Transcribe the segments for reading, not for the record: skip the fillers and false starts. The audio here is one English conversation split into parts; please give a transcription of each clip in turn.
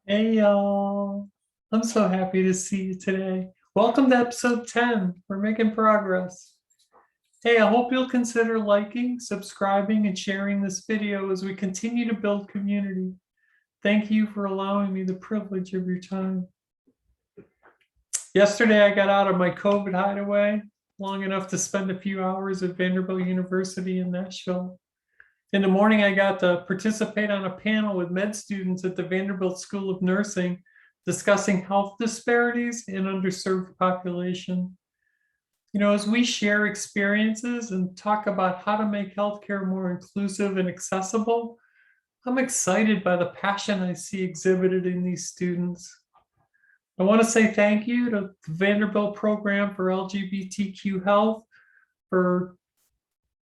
Hey y'all, I'm so happy to see you today. Welcome to episode 10. We're making progress. Hey, I hope you'll consider liking, subscribing, and sharing this video as we continue to build community. Thank you for allowing me the privilege of your time. Yesterday, I got out of my COVID hideaway long enough to spend a few hours at Vanderbilt University in Nashville. In the morning, I got to participate on a panel with med students at the Vanderbilt School of Nursing discussing health disparities in underserved population. As we share experiences and talk about how to make healthcare more inclusive and accessible, I'm excited by the passion I see exhibited in these students. I want to say thank you to the Vanderbilt Program for LGBTQ Health, for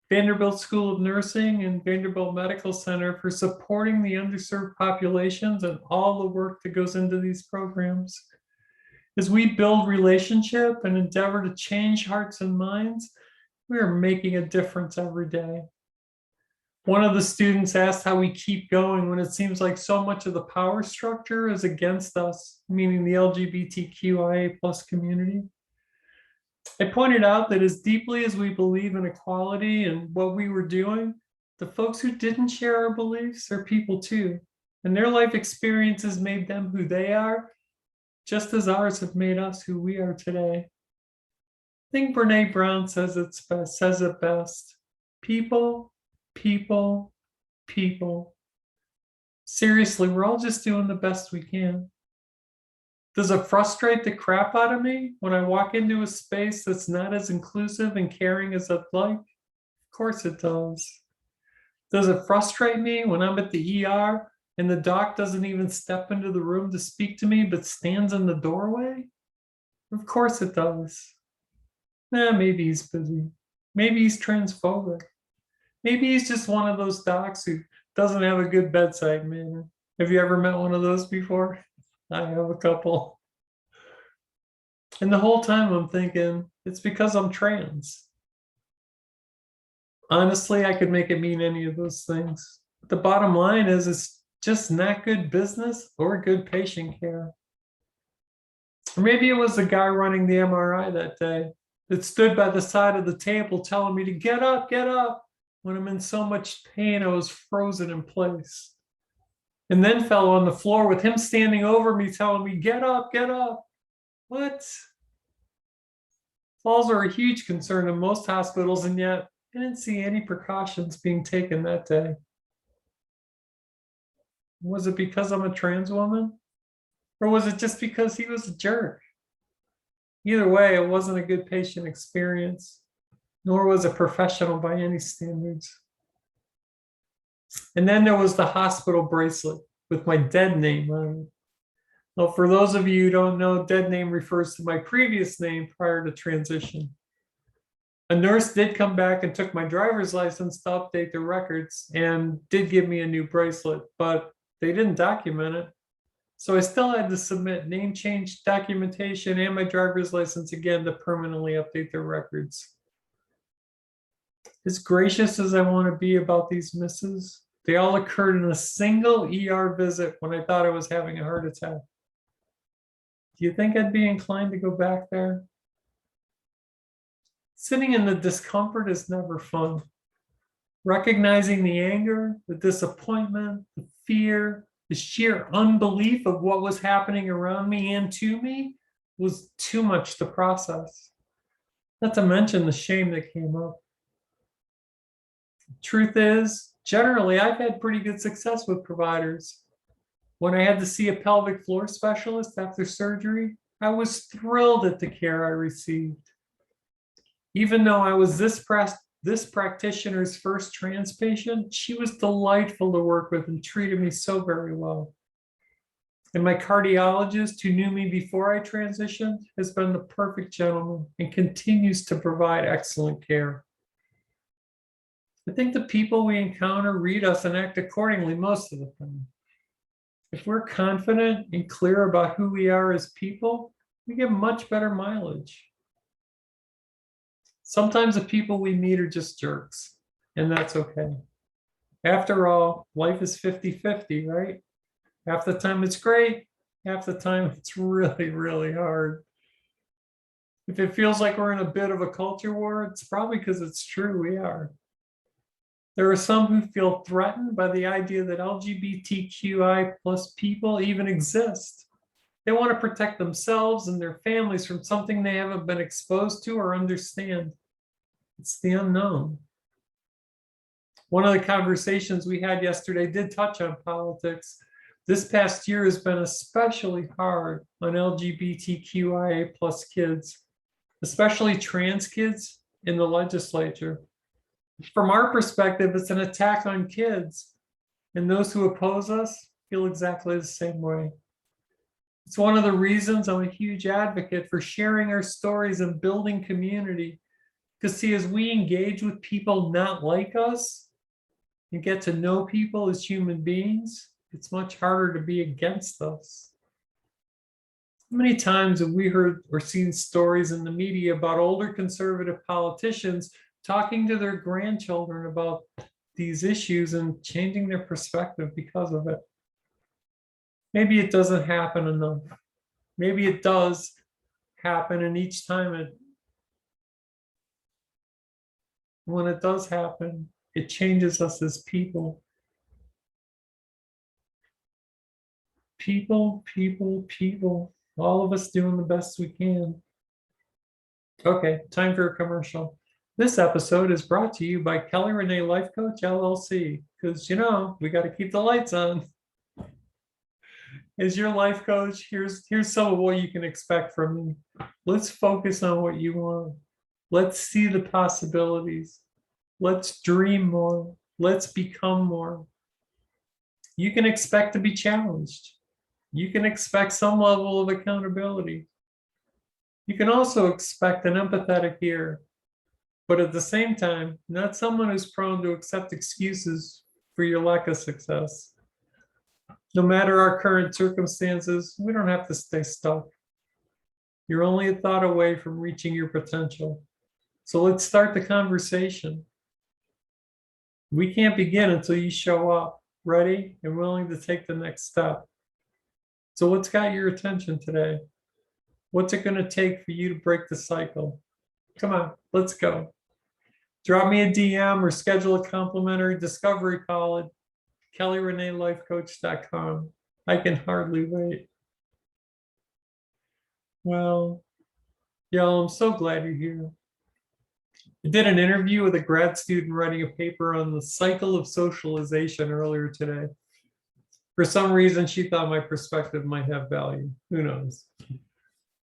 Vanderbilt School of Nursing and Vanderbilt Medical Center for supporting the underserved populations and all the work that goes into these programs. As we build relationship and endeavor to change hearts and minds, we are making a difference every day. One of the students asked how we keep going when it seems like so much of the power structure is against us, meaning the LGBTQIA plus community. I pointed out that as deeply as we believe in equality and what we were doing, the folks who didn't share our beliefs are people too, and their life experiences made them who they are, just as ours have made us who we are today. I think Renee Brown says it best. People, people, people. Seriously, we're all just doing the best we can. Does it frustrate the crap out of me when I walk into a space that's not as inclusive and caring as I'd like? Of course it does. Does it frustrate me when I'm at the ER and the doc doesn't even step into the room to speak to me but stands in the doorway? Of course it does. Maybe he's busy. Maybe he's transphobic. Maybe he's just one of those docs who doesn't have a good bedside manner. Have you ever met one of those before? I have a couple. And the whole time I'm thinking, it's because I'm trans. Honestly, I could make it mean any of those things. But the bottom line is it's just not good business or good patient care. Or maybe it was the guy running the MRI that day that stood by the side of the table telling me to get up, when I'm in so much pain I was frozen in place. And then fell on the floor with him standing over me telling me, get up. What? Falls are a huge concern in most hospitals, and yet I didn't see any precautions being taken that day. Was it because I'm a trans woman? Or was it just because he was a jerk? Either way, it wasn't a good patient experience, nor was it professional by any standards. And then there was the hospital bracelet with my dead name on it. Well, for those of you who don't know, dead name refers to my previous name prior to transition. A nurse did come back and took my driver's license to update the records and did give me a new bracelet, but they didn't document it. So I still had to submit name change documentation and my driver's license again to permanently update their records. As gracious as I want to be about these misses, they all occurred in a single ER visit when I thought I was having a heart attack. Do you think I'd be inclined to go back there? Sitting in the discomfort is never fun. Recognizing the anger, the disappointment, the fear, the sheer unbelief of what was happening around me and to me was too much to process. Not to mention the shame that came up. Truth is, generally, I've had pretty good success with providers. When I had to see a pelvic floor specialist after surgery, I was thrilled at the care I received. Even though I was this practitioner's first trans patient, she was delightful to work with and treated me so very well. And my cardiologist, who knew me before I transitioned, has been the perfect gentleman and continues to provide excellent care. I think the people we encounter read us and act accordingly most of the time. If we're confident and clear about who we are as people, we get much better mileage. Sometimes the people we meet are just jerks, and that's okay. After all, life is 50-50, right? Half the time it's great, Half the time, it's really, really hard. If it feels like we're in a bit of a culture war, it's probably because it's true, we are. There are some who feel threatened by the idea that LGBTQI plus people even exist. They want to protect themselves and their families from something they haven't been exposed to or understand. It's the unknown. One of the conversations we had yesterday did touch on politics. This past year has been especially hard on LGBTQIA plus kids, especially trans kids in the legislature. From our perspective, it's an attack on kids, and those who oppose us feel exactly the same way. It's one of the reasons I'm a huge advocate for sharing our stories and building community. Because see, as we engage with people not like us and get to know people as human beings, it's much harder to be against us. How many times have we heard or seen stories in the media about older conservative politicians talking to their grandchildren about these issues and changing their perspective because of it? Maybe it doesn't happen enough. Maybe it does happen, and each time when it does happen, it changes us as people. People, people, people. All of us doing the best we can. Okay, time for a commercial. This episode is brought to you by Kelly Renee Life Coach LLC, because we got to keep the lights on. As your life coach, here's some of what you can expect from me. Let's focus on what you want. Let's see the possibilities. Let's dream more. Let's become more. You can expect to be challenged. You can expect some level of accountability. You can also expect an empathetic ear, but at the same time, not someone who's prone to accept excuses for your lack of success. No matter our current circumstances, we don't have to stay stuck. You're only a thought away from reaching your potential. So let's start the conversation. We can't begin until you show up, ready and willing to take the next step. So what's got your attention today? What's it going to take for you to break the cycle? Come on, let's go. Drop me a DM or schedule a complimentary discovery call at kellyreneelifecoach.com. I can hardly wait. Well, y'all, I'm so glad you're here. I did an interview with a grad student writing a paper on the cycle of socialization earlier today. For some reason, she thought my perspective might have value. Who knows?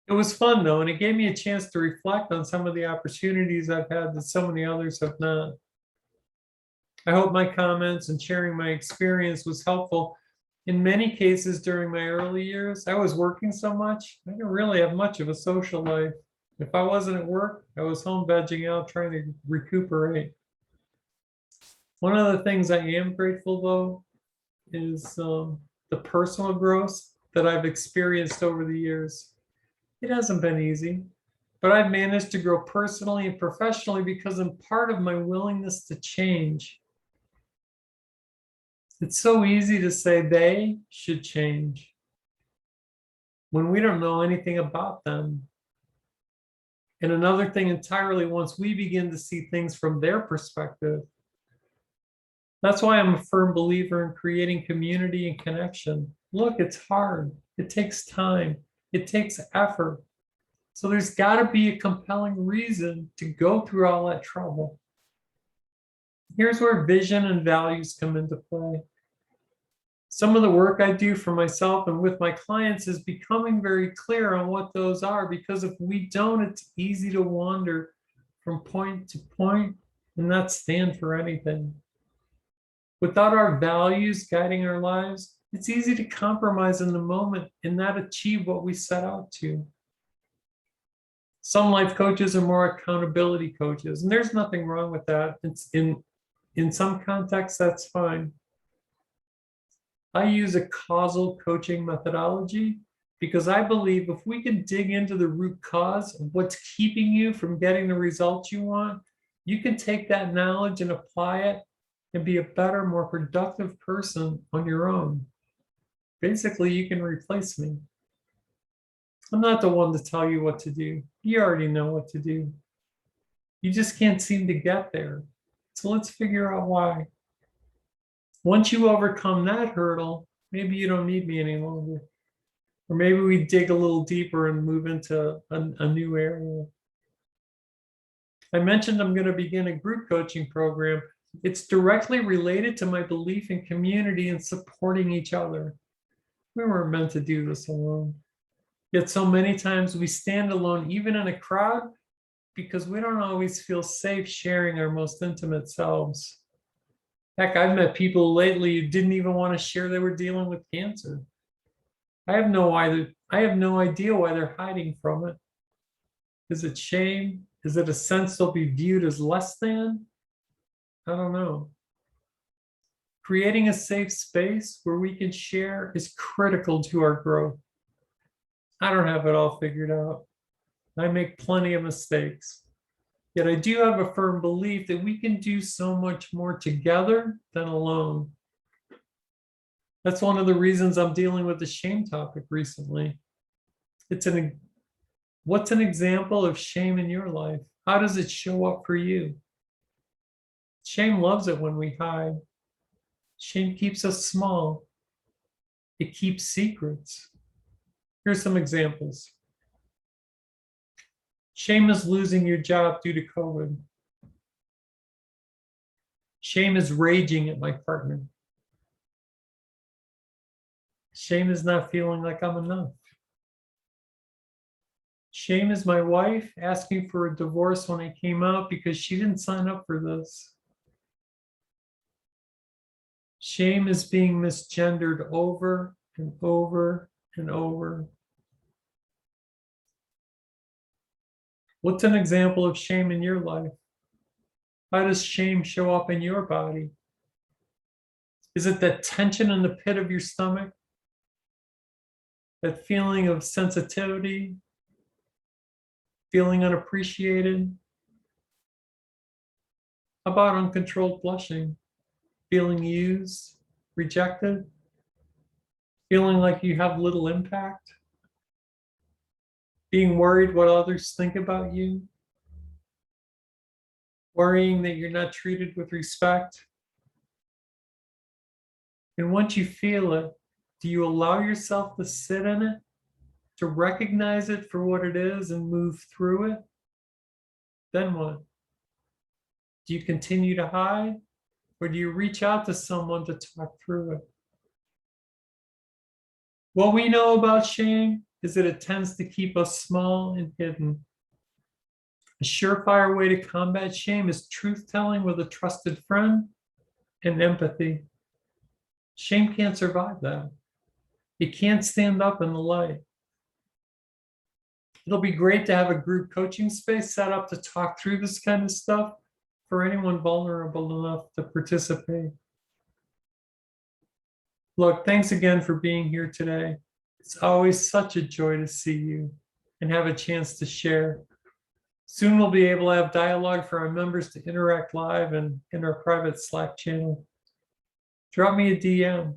It was fun, though, and it gave me a chance to reflect on some of the opportunities I've had that so many others have not. I hope my comments and sharing my experience was helpful. In many cases during my early years, I was working so much, I didn't really have much of a social life. If I wasn't at work, I was home vegging out, trying to recuperate. One of the things I am grateful, though, is the personal growth that I've experienced over the years. It hasn't been easy, but I've managed to grow personally and professionally because I'm part of my willingness to change. It's so easy to say they should change when we don't know anything about them. And another thing entirely, once we begin to see things from their perspective. That's why I'm a firm believer in creating community and connection. Look, it's hard. It takes time. It takes effort. So there's got to be a compelling reason to go through all that trouble. Here's where vision and values come into play. Some of the work I do for myself and with my clients is becoming very clear on what those are, because if we don't, it's easy to wander from point to point and not stand for anything. Without our values guiding our lives, it's easy to compromise in the moment and not achieve what we set out to. Some life coaches are more accountability coaches, and there's nothing wrong with that. It's in some contexts, that's fine. I use a causal coaching methodology because I believe if we can dig into the root cause of what's keeping you from getting the results you want, you can take that knowledge and apply it and be a better, more productive person on your own. Basically, you can replace me. I'm not the one to tell you what to do. You already know what to do. You just can't seem to get there. So let's figure out why. Once you overcome that hurdle, maybe you don't need me any longer. Or maybe we dig a little deeper and move into a new area. I mentioned I'm going to begin a group coaching program. It's directly related to my belief in community and supporting each other. We weren't meant to do this alone. Yet so many times we stand alone, even in a crowd, because we don't always feel safe sharing our most intimate selves. Heck, I've met people lately who didn't even want to share they were dealing with cancer. I have no idea why they're hiding from it. Is it shame? Is it a sense they'll be viewed as less than? I don't know. Creating a safe space where we can share is critical to our growth. I don't have it all figured out. I make plenty of mistakes. Yet I do have a firm belief that we can do so much more together than alone. That's one of the reasons I'm dealing with the shame topic recently. What's an example of shame in your life? How does it show up for you? Shame loves it when we hide. Shame keeps us small. It keeps secrets. Here's some examples. Shame is losing your job due to COVID. Shame is raging at my partner. Shame is not feeling like I'm enough. Shame is my wife asking for a divorce when I came out because she didn't sign up for this. Shame is being misgendered over and over and over. What's an example of shame in your life? How does shame show up in your body? Is it that tension in the pit of your stomach? That feeling of sensitivity? Feeling unappreciated? How about uncontrolled blushing? Feeling used, rejected? Feeling like you have little impact? Being worried what others think about you? Worrying that you're not treated with respect? And once you feel it, do you allow yourself to sit in it, to recognize it for what it is and move through it? Then what? Do you continue to hide, or do you reach out to someone to talk through it? What we know about shame is that it tends to keep us small and hidden. A surefire way to combat shame is truth-telling with a trusted friend and empathy. Shame can't survive that. It can't stand up in the light. It'll be great to have a group coaching space set up to talk through this kind of stuff for anyone vulnerable enough to participate. Look, thanks again for being here today. It's always such a joy to see you and have a chance to share. Soon we'll be able to have dialogue for our members to interact live and in our private Slack channel. Drop me a DM.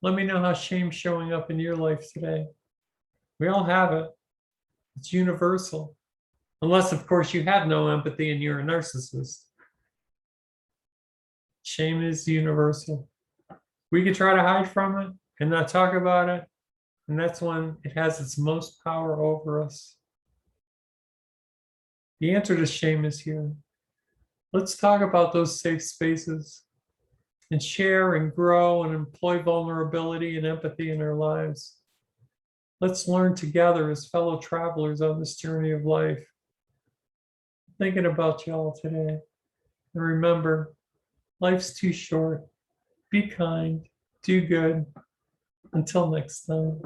Let me know how shame's showing up in your life today. We all have it. It's universal. Unless, of course, you have no empathy and you're a narcissist. Shame is universal. We can try to hide from it and not talk about it, and that's when it has its most power over us. The answer to shame is here. Let's talk about those safe spaces and share and grow and employ vulnerability and empathy in our lives. Let's learn together as fellow travelers on this journey of life. Thinking about y'all today. And remember, life's too short. Be kind, do good. Until next time.